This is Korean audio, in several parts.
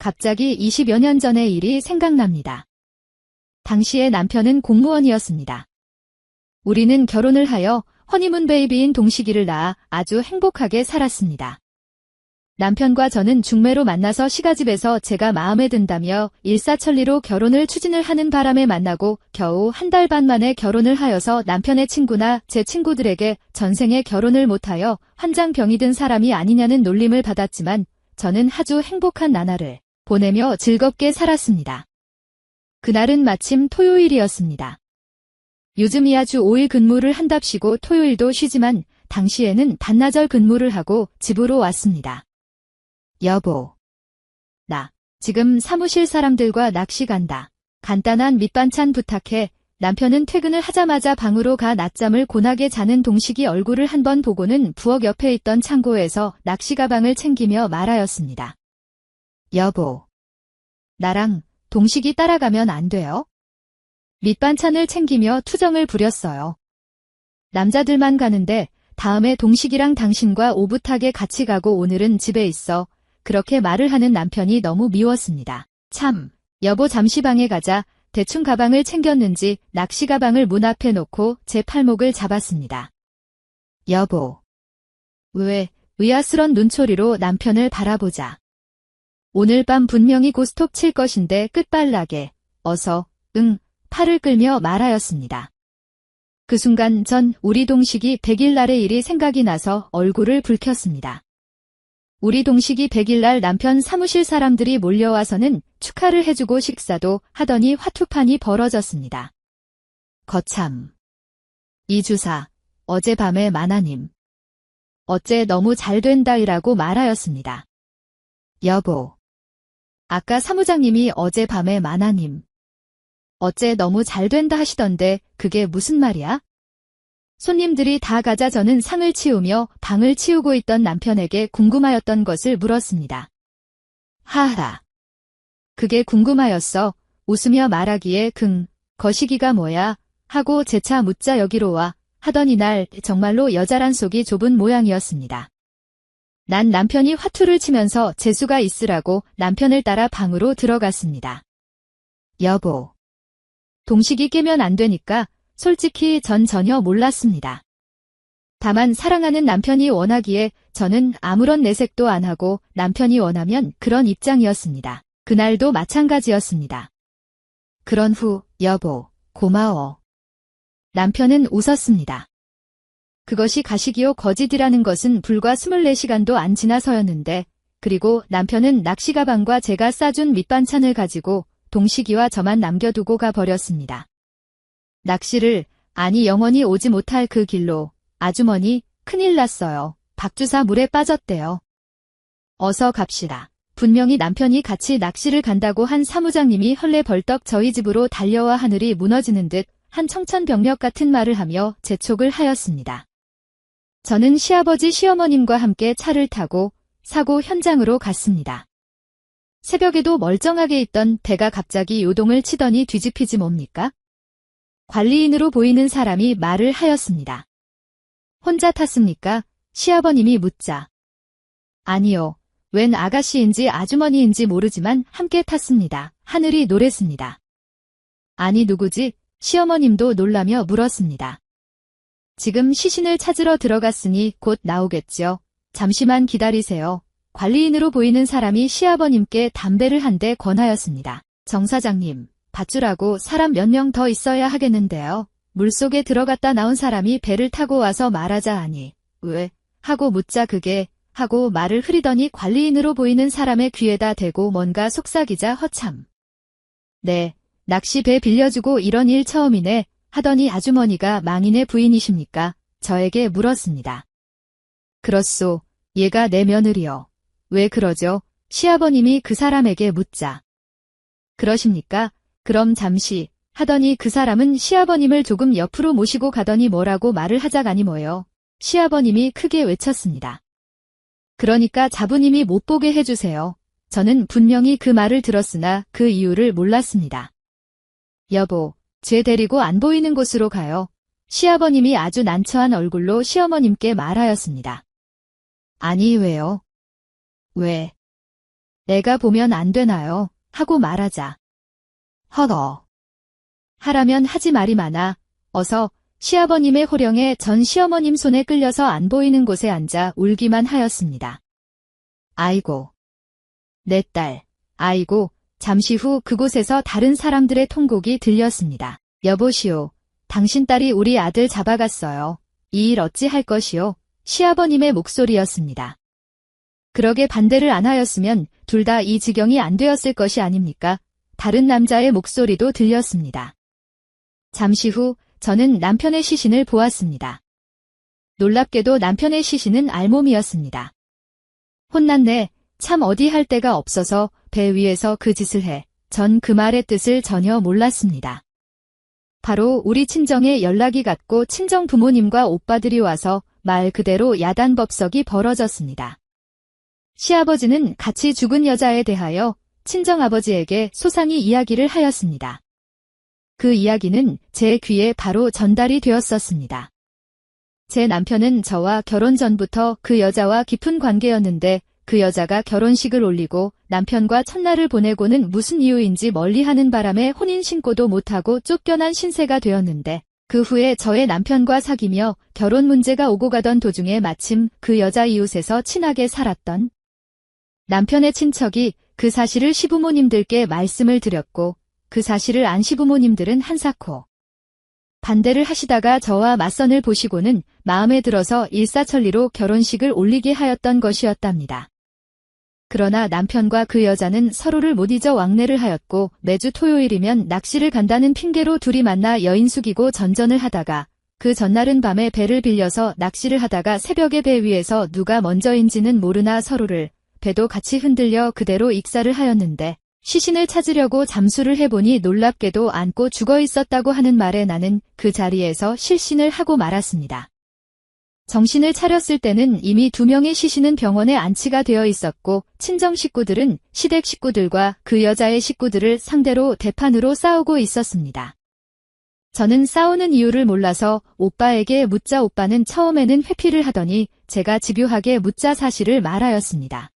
갑자기 20여 년 전의 일이 생각납니다. 당시에 남편은 공무원이었습니다. 우리는 결혼을 하여 허니문 베이비인 동식이를 낳아 아주 행복하게 살았습니다. 남편과 저는 중매로 만나서 시가집에서 제가 마음에 든다며 일사천리로 결혼을 추진을 하는 바람에 만나고 겨우 한 달 반 만에 결혼을 하여서 남편의 친구나 제 친구들에게 전생에 결혼을 못하여 환장병이 든 사람이 아니냐는 놀림을 받았지만 저는 아주 행복한 나날을 보내며 즐겁게 살았습니다. 그날은 마침 토요일이었습니다. 요즘이야 주 5일 근무를 한답시고 토요일도 쉬지만 당시에는 반나절 근무를 하고 집으로 왔습니다. 여보, 나 지금 사무실 사람들과 낚시 간다. 간단한 밑반찬 부탁해. 남편은 퇴근을 하자마자 방으로 가 낮잠을 고나게 자는 동식이 얼굴을 한번 보고는 부엌 옆에 있던 창고에서 낚시 가방을 챙기며 말하였습니다. 여보, 나랑 동식이 따라가면 안 돼요? 밑반찬을 챙기며 투정을 부렸어요. 남자들만 가는데 다음에 동식이랑 당신과 오붓하게 같이 가고 오늘은 집에 있어. 그렇게 말을 하는 남편이 너무 미웠습니다. 참, 여보 잠시 방에 가자. 대충 가방을 챙겼는지 낚시 가방을 문 앞에 놓고 제 팔목을 잡았습니다. 여보. 왜? 의아스런 눈초리로 남편을 바라보자. 오늘 밤 분명히 고스톱 칠 것인데 끝발나게. 어서, 응, 팔을 끌며 말하였습니다. 그 순간 전 우리 동식이 100일 날의 일이 생각이 나서 얼굴을 붉혔습니다. 우리 동식이 100일 날 남편 사무실 사람들이 몰려와서는 축하를 해주고 식사도 하더니 화투판이 벌어졌습니다. 거참. 이 주사, 어젯밤에 마나님. 어째 너무 잘 된다이라고 말하였습니다. 여보. 아까 사무장님이 어젯밤에 마나님. 어째 너무 잘 된다 하시던데 그게 무슨 말이야? 손님들이 다 가자 저는 상을 치우며 방을 치우고 있던 남편에게 궁금하였던 것을 물었습니다. 하하. 그게 궁금하였어. 웃으며 말하기에 거시기가 뭐야? 하고 재차 묻자 여기로 와. 하던 이날 정말로 여자란 속이 좁은 모양이었습니다. 난 남편이 화투를 치면서 재수가 있으라고 남편을 따라 방으로 들어갔습니다. 여보. 동식이 깨면 안 되니까 솔직히 전 전혀 몰랐습니다. 다만 사랑하는 남편이 원하기에 저는 아무런 내색도 안 하고 남편이 원하면 그런 입장이었습니다. 그날도 마찬가지였습니다. 그런 후 여보, 고마워. 남편은 웃었습니다. 그것이 가식이요 거짓이라는 것은 불과 24시간도 안 지나서였는데 그리고 남편은 낚시 가방과 제가 싸준 밑반찬을 가지고 동식이와 저만 남겨두고 가버렸습니다. 낚시를, 아니 영원히 오지 못할 그 길로. 아주머니, 큰일 났어요. 박주사 물에 빠졌대요. 어서 갑시다. 분명히 남편이 같이 낚시를 간다고 한 사무장님이 헐레벌떡 저희 집으로 달려와 하늘이 무너지는 듯 한 청천벽력 같은 말을 하며 재촉을 하였습니다. 저는 시아버지 시어머님과 함께 차를 타고 사고 현장으로 갔습니다. 새벽에도 멀쩡하게 있던 배가 갑자기 요동을 치더니 뒤집히지 뭡니까? 관리인으로 보이는 사람이 말을 하였습니다. 혼자 탔습니까? 시아버님이 묻자. 아니요. 웬 아가씨인지 아주머니인지 모르지만 함께 탔습니다. 하늘이 노랬습니다. 아니 누구지? 시어머님도 놀라며 물었습니다. 지금 시신을 찾으러 들어갔으니 곧 나오겠죠. 잠시만 기다리세요. 관리인으로 보이는 사람이 시아버님께 담배를 한 대 권하였습니다. 정 사장님, 밧줄하고 사람 몇 명 더 있어야 하겠는데요. 물속에 들어갔다 나온 사람이 배를 타고 와서 말하자 하니 왜? 하고 묻자 그게 하고 말을 흐리더니 관리인으로 보이는 사람의 귀에다 대고 뭔가 속삭이자 허참. 네, 낚시 배 빌려주고 이런 일 처음이네 하더니 아주머니가 망인의 부인이십니까? 저에게 물었습니다. 그렇소. 얘가 내 며느리요. 왜 그러죠? 시아버님이 그 사람에게 묻자. 그러십니까? 그럼 잠시 하더니 그 사람은 시아버님을 조금 옆으로 모시고 가더니 뭐라고 말을 하자가니 뭐요. 시아버님이 크게 외쳤습니다. 그러니까 자부님이 못 보게 해주세요. 저는 분명히 그 말을 들었으나 그 이유를 몰랐습니다. 여보, 쟤 데리고 안 보이는 곳으로 가요. 시아버님이 아주 난처한 얼굴로 시어머님께 말하였습니다. 아니 왜요? 왜? 애가 보면 안 되나요? 하고 말하자. 허거. 하라면 하지 말이 많아. 어서 시아버님의 호령에 전 시어머님 손에 끌려서 안 보이는 곳에 앉아 울기만 하였습니다. 아이고. 내 딸. 아이고. 잠시 후 그곳에서 다른 사람들의 통곡이 들렸습니다. 여보시오. 당신 딸이 우리 아들 잡아갔어요. 이 일 어찌 할 것이오? 시아버님의 목소리였습니다. 그러게 반대를 안 하였으면 둘 다 이 지경이 안 되었을 것이 아닙니까? 다른 남자의 목소리도 들렸습니다. 잠시 후 저는 남편의 시신을 보았습니다. 놀랍게도 남편의 시신은 알몸이었습니다. 혼났네. 참 어디 할 데가 없어서 배 위에서 그 짓을 해. 전 그 말의 뜻을 전혀 몰랐습니다. 바로 우리 친정에 연락이 갔고 친정 부모님과 오빠들이 와서 말 그대로 야단법석이 벌어졌습니다. 시아버지는 같이 죽은 여자에 대하여 친정아버지에게 소상히 이야기를 하였습니다. 그 이야기는 제 귀에 바로 전달이 되었었습니다. 제 남편은 저와 결혼 전부터 그 여자와 깊은 관계였는데 그 여자가 결혼식을 올리고 남편과 첫날을 보내고는 무슨 이유인지 멀리하는 바람에 혼인신고도 못하고 쫓겨난 신세가 되었는데 그 후에 저의 남편과 사귀며 결혼 문제가 오고 가던 도중에 마침 그 여자 이웃에서 친하게 살았던 남편의 친척이 그 사실을 시부모님들께 말씀을 드렸고 그 사실을 안 시부모님들은 한사코 반대를 하시다가 저와 맞선을 보시고는 마음에 들어서 일사천리로 결혼식을 올리게 하였던 것이었답니다. 그러나 남편과 그 여자는 서로를 못 잊어 왕래를 하였고 매주 토요일이면 낚시를 간다는 핑계로 둘이 만나 여인 숙이고 전전을 하다가 그 전날은 밤에 배를 빌려서 낚시를 하다가 새벽에 배 위에서 누가 먼저인지는 모르나 서로를 배도 같이 흔들려 그대로 익사를 하였는데 시신을 찾으려고 잠수를 해보니 놀랍게도 안고 죽어 있었다고 하는 말에 나는 그 자리에서 실신을 하고 말았습니다. 정신을 차렸을 때는 이미 2명의 시신은 병원에 안치가 되어 있었고 친정 식구들은 시댁 식구들과 그 여자의 식구들을 상대로 대판으로 싸우고 있었습니다. 저는 싸우는 이유를 몰라서 오빠에게 묻자 오빠는 처음에는 회피를 하더니 제가 집요하게 묻자 사실을 말하였습니다.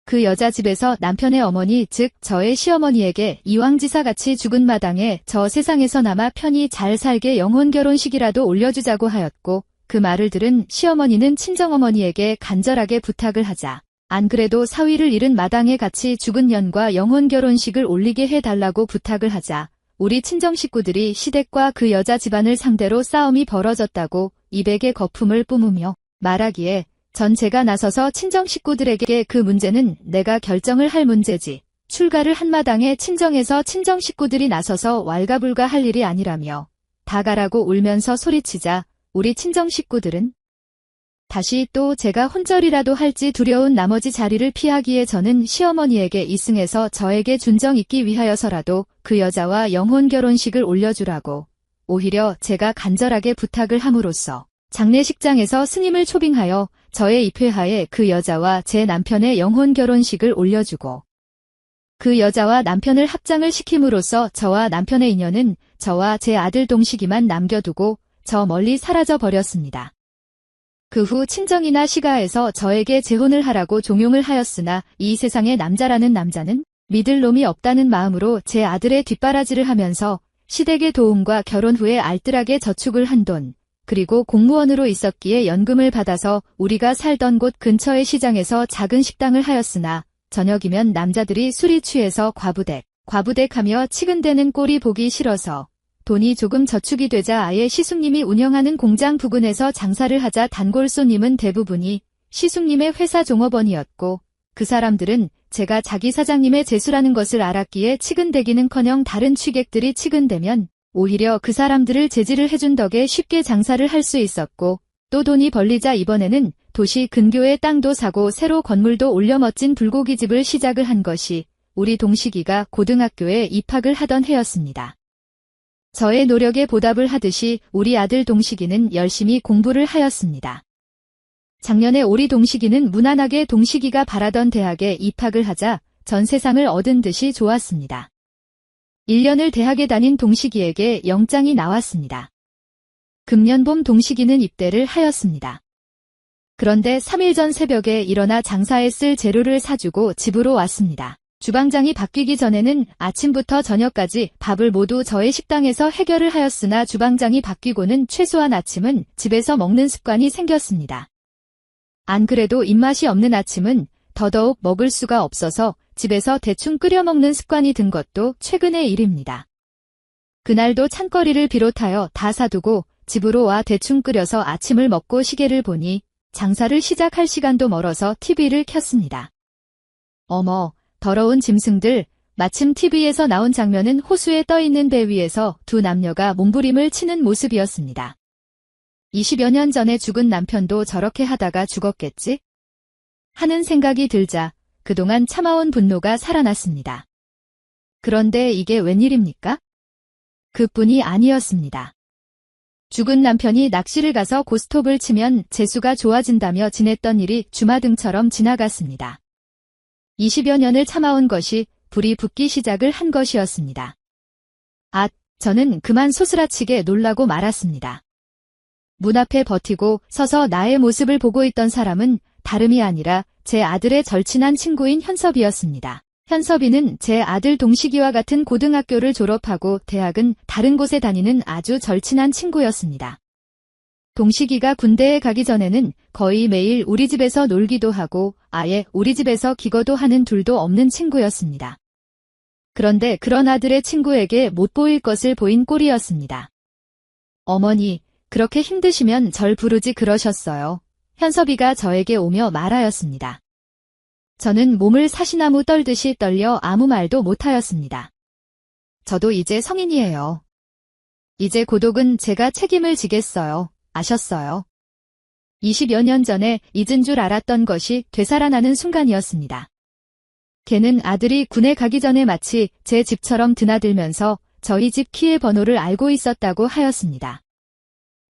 그 여자 집에서 남편의 어머니 즉 저의 시어머니에게 이왕지사같이 죽은 마당에 저 세상에서나마 편히 잘 살게 영혼 결혼식이라도 올려주자고 하였고 그 말을 들은 시어머니는 친정어머니에게 간절하게 부탁을 하자 안 그래도 사위를 잃은 마당에 같이 죽은 년과 영혼 결혼식을 올리게 해달라고 부탁을 하자 우리 친정 식구들이 시댁과 그 여자 집안을 상대로 싸움이 벌어졌다고 입에게 거품을 뿜으며 말하기에 전 제가 나서서 친정 식구들에게 그 문제는 내가 결정을 할 문제지 출가를 한 마당에 친정에서 친정 식구들이 나서서 왈가불가 할 일이 아니라며 다 가라고 울면서 소리치자 우리 친정 식구들은 다시 또 제가 혼절이라도 할지 두려운 나머지 자리를 피하기에 저는 시어머니에게 이승해서 저에게 준정 있기 위하여서라도 그 여자와 영혼 결혼식을 올려주라고 오히려 제가 간절하게 부탁을 함으로써 장례식장에서 스님을 초빙하여 저의 입회하에 그 여자와 제 남편의 영혼 결혼식을 올려주고 그 여자와 남편을 합장을 시킴으로써 저와 남편의 인연은 저와 제 아들 동식이만 남겨두고 저 멀리 사라져 버렸습니다. 그 후 친정이나 시가에서 저에게 재혼을 하라고 종용을 하였으나 이 세상에 남자라는 남자는 믿을 놈이 없다는 마음으로 제 아들의 뒷바라지를 하면서 시댁의 도움과 결혼 후에 알뜰하게 저축을 한 돈, 그리고 공무원으로 있었기에 연금을 받아서 우리가 살던 곳 근처의 시장에서 작은 식당을 하였으나 저녁이면 남자들이 술이 취해서 과부댁하며 치근대는 꼴이 보기 싫어서 돈이 조금 저축이 되자 아예 시숙님이 운영하는 공장 부근에서 장사를 하자 단골손님은 대부분이 시숙님의 회사 종업원이었고 그 사람들은 제가 자기 사장님의 재수라는 것을 알았기에 치근대기는커녕 다른 취객들이 치근대면 오히려 그 사람들을 제지를 해준 덕에 쉽게 장사를 할 수 있었고 또 돈이 벌리자 이번에는 도시 근교의 땅도 사고 새로 건물도 올려 멋진 불고기집을 시작을 한 것이 우리 동식이가 고등학교에 입학을 하던 해였습니다. 저의 노력에 보답을 하듯이 우리 아들 동식이는 열심히 공부를 하였습니다. 작년에 우리 동식이는 무난하게 동식이가 바라던 대학에 입학을 하자 전 세상을 얻은 듯이 좋았습니다. 1년을 대학에 다닌 동식이에게 영장이 나왔습니다. 금년 봄 동식이는 입대를 하였습니다. 그런데 3일 전 새벽에 일어나 장사에 쓸 재료를 사주고 집으로 왔습니다. 주방장이 바뀌기 전에는 아침부터 저녁까지 밥을 모두 저의 식당에서 해결을 하였으나 주방장이 바뀌고는 최소한 아침은 집에서 먹는 습관이 생겼습니다. 안 그래도 입맛이 없는 아침은 더더욱 먹을 수가 없어서 집에서 대충 끓여 먹는 습관이 든 것도 최근의 일입니다. 그날도 찬거리를 비롯하여 다 사두고 집으로 와 대충 끓여서 아침을 먹고 시계를 보니 장사를 시작할 시간도 멀어서 TV를 켰습니다. 어머, 더러운 짐승들. 마침 TV에서 나온 장면은 호수에 떠있는 배 위에서 두 남녀가 몸부림을 치는 모습이었습니다. 20여 년 전에 죽은 남편도 저렇게 하다가 죽었겠지? 하는 생각이 들자 그동안 참아온 분노가 살아났습니다. 그런데 이게 웬일입니까? 그뿐이 아니었습니다. 죽은 남편이 낚시를 가서 고스톱을 치면 재수가 좋아진다며 지냈던 일이 주마등처럼 지나갔습니다. 20여 년을 참아온 것이 불이 붙기 시작을 한 것이었습니다. 저는 그만 소스라치게 놀라고 말았습니다. 문 앞에 버티고 서서 나의 모습을 보고 있던 사람은 다름이 아니라 제 아들의 절친한 친구인 현섭이었습니다. 현섭이는 제 아들 동식이와 같은 고등학교를 졸업하고 대학은 다른 곳에 다니는 아주 절친한 친구였습니다. 동식이가 군대에 가기 전에는 거의 매일 우리 집에서 놀기도 하고 아예 우리 집에서 기거도 하는 둘도 없는 친구였습니다. 그런데 그런 아들의 친구에게 못 보일 것을 보인 꼴이었습니다. 어머니, 그렇게 힘드시면 절 부르지 그러셨어요. 현섭이가 저에게 오며 말하였습니다. 저는 몸을 사시나무 떨듯이 떨려 아무 말도 못하였습니다. 저도 이제 성인이에요. 이제 고독은 제가 책임을 지겠어요. 아셨어요? 20여 년 전에 잊은 줄 알았던 것이 되살아나는 순간이었습니다. 걔는 아들이 군에 가기 전에 마치 제 집처럼 드나들면서 저희 집 키의 번호를 알고 있었다고 하였습니다.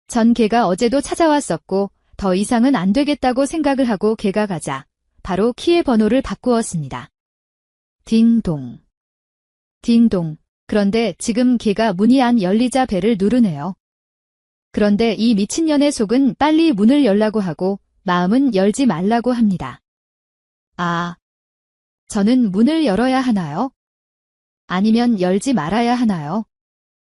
전 걔가 어제도 찾아왔었고 더 이상은 안 되겠다고 생각을 하고 걔가 가자 바로 키의 번호를 바꾸었습니다. 딩동. 딩동. 그런데 지금 걔가 문이 안 열리자 벨을 누르네요. 그런데 이 미친년의 속은 빨리 문을 열라고 하고 마음은 열지 말라고 합니다. 저는 문을 열어야 하나요? 아니면 열지 말아야 하나요?